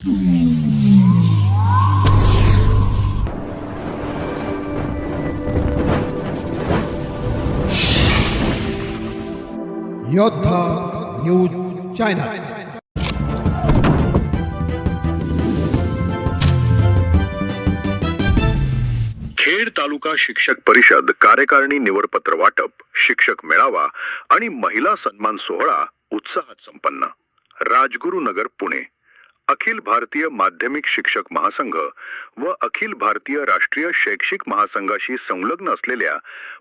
योद्धा news channel. Khed तालुका शिक्षक परिषद कार्यकारिणी निवडपत्र वाटप, शिक्षक मेळावा आणि महिला सन्मान सोहळा उत्साहात संपन्न। राजगुरुनगर पुणे अखिल भारतीय माध्यमिक शिक्षक महासंघ व अखिल भारतीय राष्ट्रीय शैक्षिक महासंघाशी संलग्न असलेल्या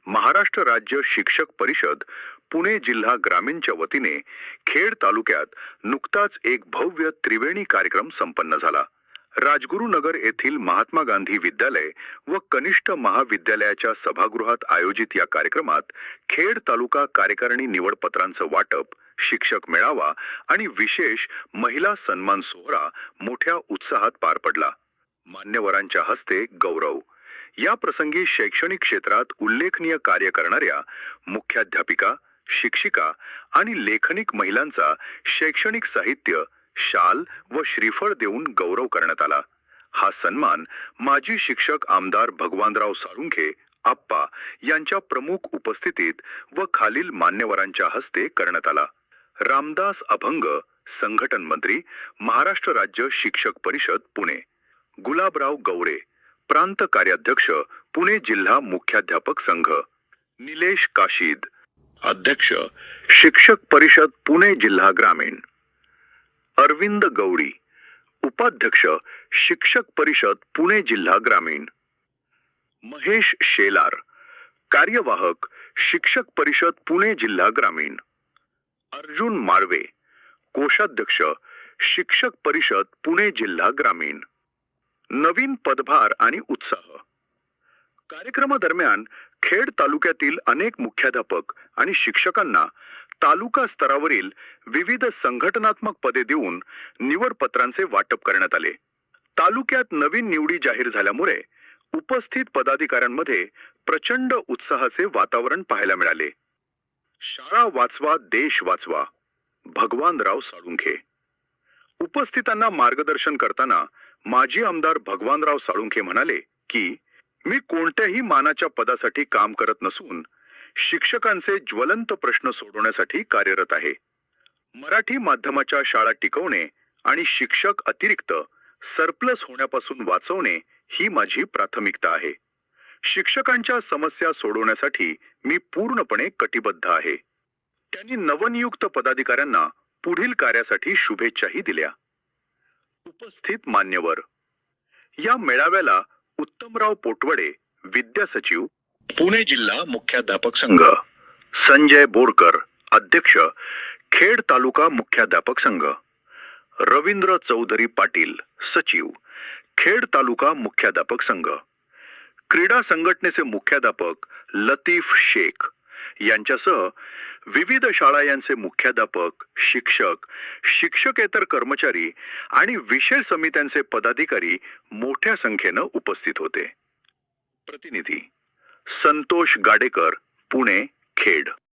महाराष्ट्र राज्य शिक्षक परिषद पुणे जिल्हा ग्रामीणच्या वतीने खेड तालुक्यात नुकताच एक भव्य त्रिवेणी कार्यक्रम संपन्न झाला। राजगुरुनगर येथील महात्मा गांधी विद्यालय व कनिष्ठ महाविद्यालयाच्या सभागृहात आयोजित या कार्यक्रमात खेड तालुका कार्यकारिणी निवडपत्रांचं वाटप, शिक्षक मेळावा आणि विशेष महिला सन्मान सोहळा मोठ्या उत्साहात पार पडला। मान्यवरांच्या हस्ते गौरव। या प्रसंगी शैक्षणिक क्षेत्रात उल्लेखनीय कार्य करणाऱ्या मुख्याध्यापिका, शिक्षिका आणि लेखनिक महिलांचा शैक्षणिक साहित्य, शाल व श्रीफळ देऊन गौरव करण्यात आला। हा सन्मान माजी शिक्षक आमदार भगवानराव साळुंखे आप्पा यांच्या प्रमुख उपस्थितीत व खालील मान्यवरांच्या हस्ते करण्यात आला। रामदास अभंग, संघटन मंत्री, महाराष्ट्र राज्य शिक्षक परिषद पुणे। गुलाबराव गौरे, प्रांत कार्याध्यक्ष, पुणे जिल्हा मुख्याध्यापक संघ। निलेश काशीद, अध्यक्ष, शिक्षक परिषद पुणे जिल्हा ग्रामीण। अरविंद गौडी, उपाध्यक्ष, शिक्षक परिषद पुणे जिल्हा ग्रामीण। महेश शेलार, कार्यवाहक, शिक्षक परिषद पुणे जिल्हा ग्रामीण। अर्जुन माळवे, कोषाध्यक्ष, शिक्षक परिषद पुणे जिल्हा ग्रामीण। नवीन पदभार आणि उत्साह। कार्यक्रमादरम्यान खेड तालुक्यातील अनेक मुख्याध्यापक आणि शिक्षकांना तालुका स्तरावरील विविध संघटनात्मक पदे देऊन निवडपत्रांचे वाटप करण्यात आले। तालुक्यात नवीन निवडी जाहीर झाल्यामुळे उपस्थित पदाधिकाऱ्यांमध्ये प्रचंड उत्साहाचे वातावरण पाहायला मिळाले। शाळा वाचवा, देश वाचवा, भगवानराव साळुंखे। उपस्थितांना मार्गदर्शन करताना माजी आमदार भगवानराव साळुंखे म्हणाले की मी कोणत्याही मानाच्या पदासाठी काम करत नसून शिक्षकांचे ज्वलंत प्रश्न सोडवण्यासाठी कार्यरत आहे। मराठी माध्यमाच्या शाळा टिकवणे आणि शिक्षक अतिरिक्त सरप्लस होण्यापासून वाचवणे ही माझी प्राथमिकता आहे। शिक्षकांच्या समस्या सोडवण्यासाठी मी पूर्णपणे कटिबद्ध आहे। त्यांनी नवनियुक्त पदाधिकाऱ्यांना पुढील कार्यासाठी शुभेच्छाही दिल्या। उपस्थित मान्यवर। या मेळाव्याला उत्तमराव पोटवडे, विद्या सचिव, पुणे जिल्हा मुख्याध्यापक संघ, संजय बोरकर, अध्यक्ष, खेड तालुका मुख्याध्यापक संघ, रवींद्र चौधरी पाटील, सचिव, खेड तालुका मुख्याध्यापक संघ, क्रीडा संघटनेचे मुख्याध्यापक लतीफ शेख यांच्यासह विविध शाळा यांचे मुख्याध्यापक, शिक्षक, शिक्षकेतर कर्मचारी आणि विशेष समित्यांचे पदाधिकारी मोठ्या संख्येने उपस्थित होते। प्रतिनिधी संतोष गाडेकर, पुणे, खेड।